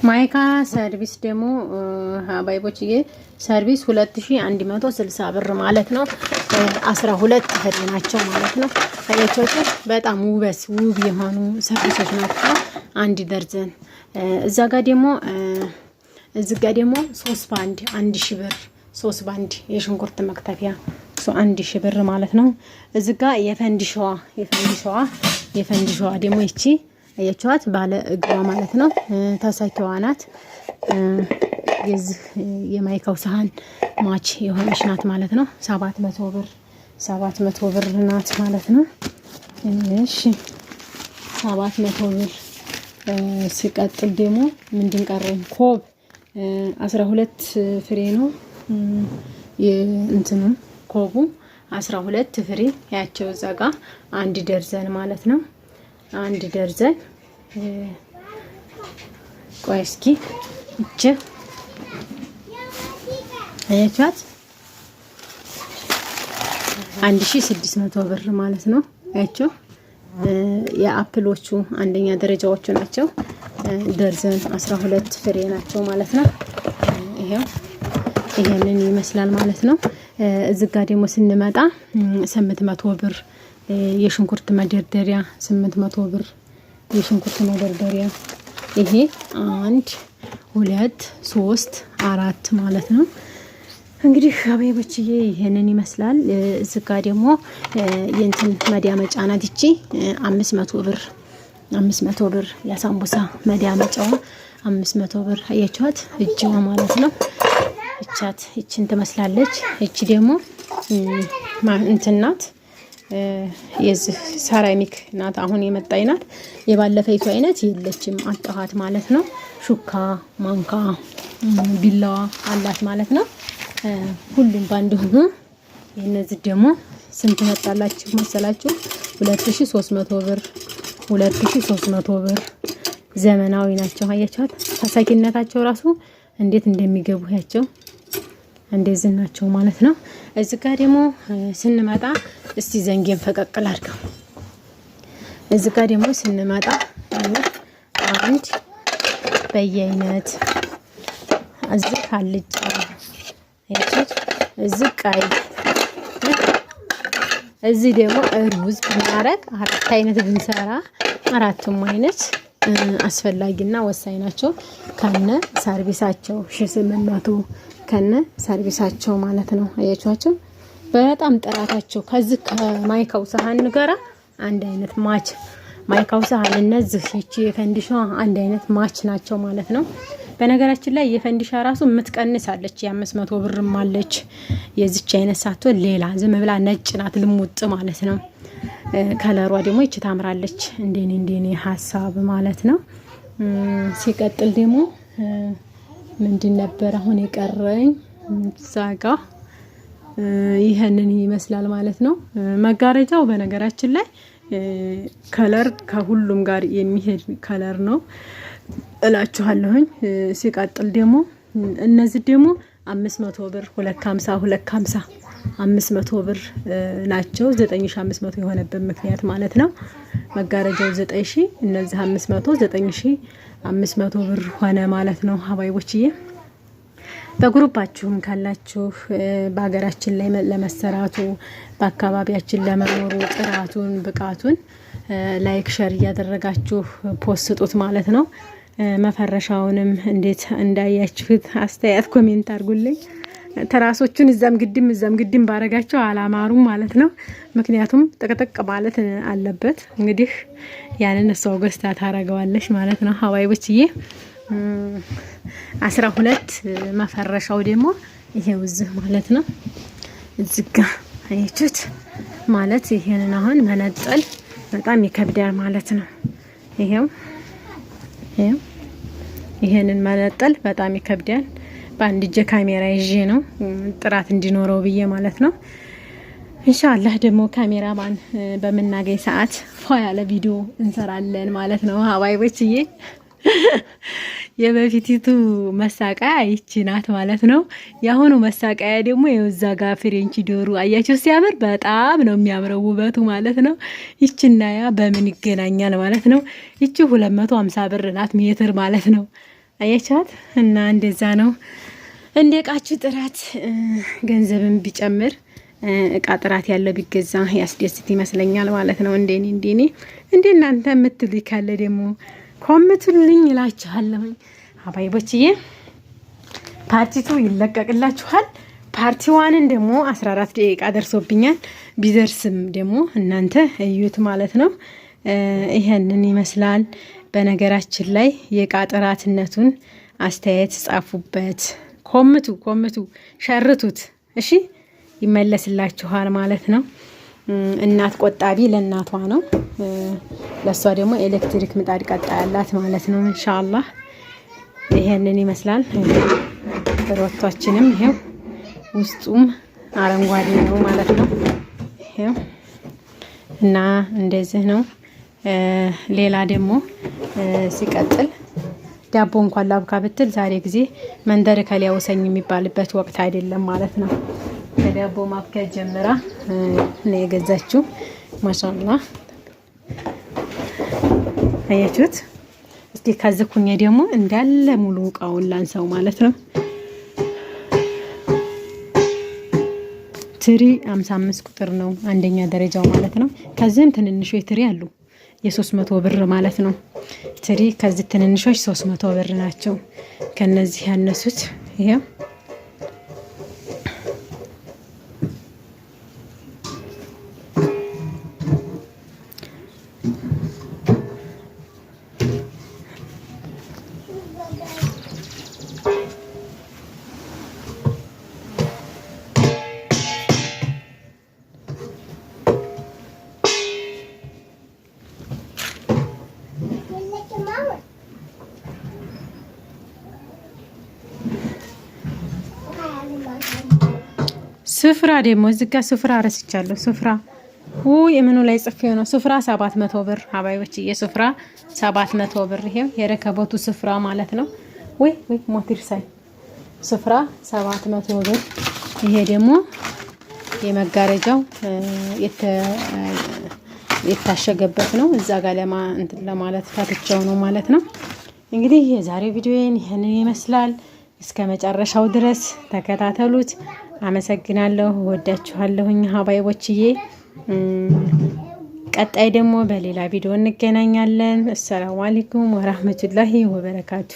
ማይካ ሰርቪስ ደግሞ ባይቦችዬ ሰርቪስ 2160 ብር ማለት ነው። 12 ፍሬ ናቸው ማለት ነው። ታያችኋቸው በጣም ውብ የሆኑ ሰርቪሶች ናቸው። አንድ ደርዘን እዛ ጋር ደግሞ 3 ባንድ 1000 ብር 3 ባንድ የሽንኩርት መክተፊያ 1000 ብር ማለት ነው። እዚህ ጋር የፈንዲሻዋ ደግሞ እቺ አያችኋት ባለ እግሯ ማለት ነው። ተሰኪዋ ናት። የዚህ የማይካው ሳህን ማች የሆነች ናት ማለት ነው። 700 ብር ናት ማለት ነው። እሺ 700 ብር ሲቀጥል ደግሞ ምንድን ቀረኝ? ኮብ 12 ፍሬ ነው የእንትኑ ኮቡ 12 ፍሬ ያቸው እዛ ጋር 1 ደርዘን ማለት ነው። 1 ደርዘን ቆይ እስኪ እቺ አያቻት 1600 ብር ማለት ነው። ያቸው የአፕሎቹ አንደኛ ደረጃዎቹ ናቸው። ደርዘን 12 ፍሬ ናቸው ማለት ነው። ይሄንን ይመስላል ማለት ነው። እዚህ ጋር ደግሞ ስንመጣ 800 ብር የሽንኩርት መደርደሪያ 800 ብር የሽንኩርት መደርደሪያ። ይሄ 1 2 3 4 ማለት ነው። እንግዲህ አበቦችዬ ይሄንን ይመስላል። እዚህ ጋር ደግሞ የእንትን መዲያመጫ ናት እቺ 500 ብር የሳምቡሳ መዲያመጫዋ 500 ብር አያችኋት እጅዋ ማለት ነው። እቺን ትመስላለች። እቺ ደግሞ እንትን ናት የዚህ ሰራሚክ ናት። አሁን የመጣይ ናት። የባለፈይቱ አይነት የለችም አጣሃት ማለት ነው። ሹካ ማንካ ቢላዋ አላት ማለት ነው። ሁሉም ባንድ ሆኖ የነዚህ ደግሞ ስንት መጣላችሁ መሰላችሁ? 2300 ብር 2300 ብር ዘመናዊ ናቸው። አያችኋት ተሳኪነታቸው ራሱ እንዴት እንደሚገቡ ያቸው እንደዚህ ናቸው ማለት ነው። እዚህ ጋር ደግሞ ስንመጣ እስቲ ዘንጌን ፈቀቅል አድርገው። እዚህ ጋር ደግሞ ስንመጣ አንድ በየአይነት እዚህ ካልጫ ያቺት እዚህ ቀይ እዚህ ደግሞ ሩዝ ብናረግ 4 አይነት ብንሰራ 4ቱም አይነት አስፈላጊና ወሳኝ ናቸው። ከነ ሰርቪሳቸው 800 ከነ ሰርቪሳቸው ማለት ነው። አያችኋቸው በጣም ጥራታቸው ከዚህ ከማይካው ሳህን ጋራ አንድ አይነት ማች ማይካው ሳህን እነዚህ እቺ የፈንዲሻ አንድ አይነት ማች ናቸው ማለት ነው። በነገራችን ላይ የፈንዲሻ ራሱ የምትቀንሳለች የ500 ብርም አለች። የዚች አይነት ሳትሆን ሌላ ዝም ብላ ነጭ ናት ልሙጥ ማለት ነው። ከለሯ ደግሞ እቺ ታምራለች እንደኔ ሐሳብ ማለት ነው። ሲቀጥል ደግሞ ምንድን ነበር አሁን የቀረኝ? ዛጋ ይሄንን ይመስላል ማለት ነው። መጋረጃው በነገራችን ላይ ከለር ከሁሉም ጋር የሚሄድ ከለር ነው እላችኋለሁኝ። ሲቀጥል ደግሞ እነዚህ ደግሞ 500 ብር 250 500 ብር ናቸው። 9500 የሆነበት ምክንያት ማለት ነው። መጋረጃው 9000 እነዚህ 500 9500 ብር ሆነ ማለት ነው። ሀባይቦችዬ በግሩፓችሁም ካላችሁ በሀገራችን ላይ ለመሰራቱ በአካባቢያችን ለመኖሩ ጥራቱን ብቃቱን ላይክ ሸር እያደረጋችሁ ፖስቱት ማለት ነው። መፈረሻውንም እንዴት እንዳያችሁት አስተያየት ኮሜንት አድርጉልኝ። ተራሶቹን እዛም ግድም ባረጋቸው አላማሩም ማለት ነው። ምክንያቱም ጥቅጥቅ ማለት አለበት። እንግዲህ ያንን እሷው ገዝታ ታረጋዋለች ማለት ነው። ሀባይቦችዬ 12 መፈረሻው ደግሞ ይሄው እዚህ ማለት ነው። እዚህ ጋር አያችሁት ማለት ይሄንን አሁን መነጠል በጣም ይከብዳል ማለት ነው። ይሄንን መነጠል በጣም ይከብዳል። በአንድ እጄ ካሜራ ይዤ ነው ጥራት እንዲኖረው ብዬ ማለት ነው። ኢንሻአላህ ደግሞ ካሜራማን በመናገኝ ሰዓት ፏ ያለ ቪዲዮ እንሰራለን ማለት ነው። ሀባይቦችዬ የበፊቲቱ መሳቂያ ይቺ ናት ማለት ነው። የአሁኑ መሳቂያ ደግሞ የውዛ ጋር ፍሬንች ዶሩ አያችሁ ሲያምር በጣም ነው የሚያምረው ውበቱ ማለት ነው። ይቺና ያ በምን ይገናኛል ማለት ነው። ይቺ 250 ብር ናት ሜትር ማለት ነው። አያቻት እና እንደዛ ነው። እንደ እቃችሁ ጥራት ገንዘብን ቢጨምር እቃ ጥራት ያለው ቢገዛ ያስደስት ይመስለኛል ማለት ነው። እንደኔ እንደ እናንተ የምትሉ ካለ ደግሞ ኮምቱልኝ እላችኋለሁ። ሀባይቦችዬ ፓርቲቱ ይለቀቅላችኋል። ፓርቲ ዋንን ደግሞ 14 ደቂቃ ደርሶብኛል። ቢደርስም ደግሞ እናንተ እዩት ማለት ነው። ይሄንን ይመስላል። በነገራችን ላይ የእቃ ጥራትነቱን አስተያየት ጻፉበት። ኮምቱ፣ ሸርቱት። እሺ ይመለስላችኋል ማለት ነው። እናት ቆጣቢ ለእናቷ ነው። ለሷ ደግሞ ኤሌክትሪክ ምጣድ ቀጣ ያላት ማለት ነው። ኢንሻአላህ ይሄንን ይመስላል። ሮቷችንም ይሄው ውስጡም አረንጓዴ ነው ማለት ነው። ይሄው እና እንደዚህ ነው። ሌላ ደግሞ ሲቀጥል ዳቦ እንኳን ላብካ ብትል ዛሬ ጊዜ መንደር ከሊያ ወሰኝ የሚባልበት ወቅት አይደለም ማለት ነው። ከዳቦ ማብኪያ ጀምራ ነው የገዛችው። ማሻአላህ አያችሁት። እስኪ ከዝኩኝ ደግሞ እንዳለ ሙሉ እቃውን ላንሳው ማለት ነው። ትሪ 55 ቁጥር ነው አንደኛ ደረጃው ማለት ነው። ከዚህም ትንንሾች ትሪ አሉ የ300 ብር ማለት ነው። ትሪ ከዚህ ትንንሾች 300 ብር ናቸው። ከነዚህ ያነሱት ይሄው ስፍራ ደግሞ እዚህ ጋር ስፍራ ረስቻለሁ። ስፍራ የምኑ ላይ ጽፌው ነው። ስፍራ 700 ብር ሀባዮች፣ የስፍራ 700 ብር። ይሄው የረከቦቱ ስፍራ ማለት ነው። ወይ ሞቲር ሳይ ስፍራ 700 ብር። ይሄ ደግሞ የመጋረጃው የታሸገበት ነው። እዛ ጋር ለማለት ፈትቸው ነው ማለት ነው። እንግዲህ የዛሬው ቪዲዮዬን ይሄንን ይመስላል። እስከ መጨረሻው ድረስ ተከታተሉት። አመሰግናለሁ። ወዳችኋለሁኝ ሀባይቦችዬ። ቀጣይ ደግሞ በሌላ ቪዲዮ እንገናኛለን። አሰላሙ አለይኩም ወራህመቱላሂ ወበረካቱ።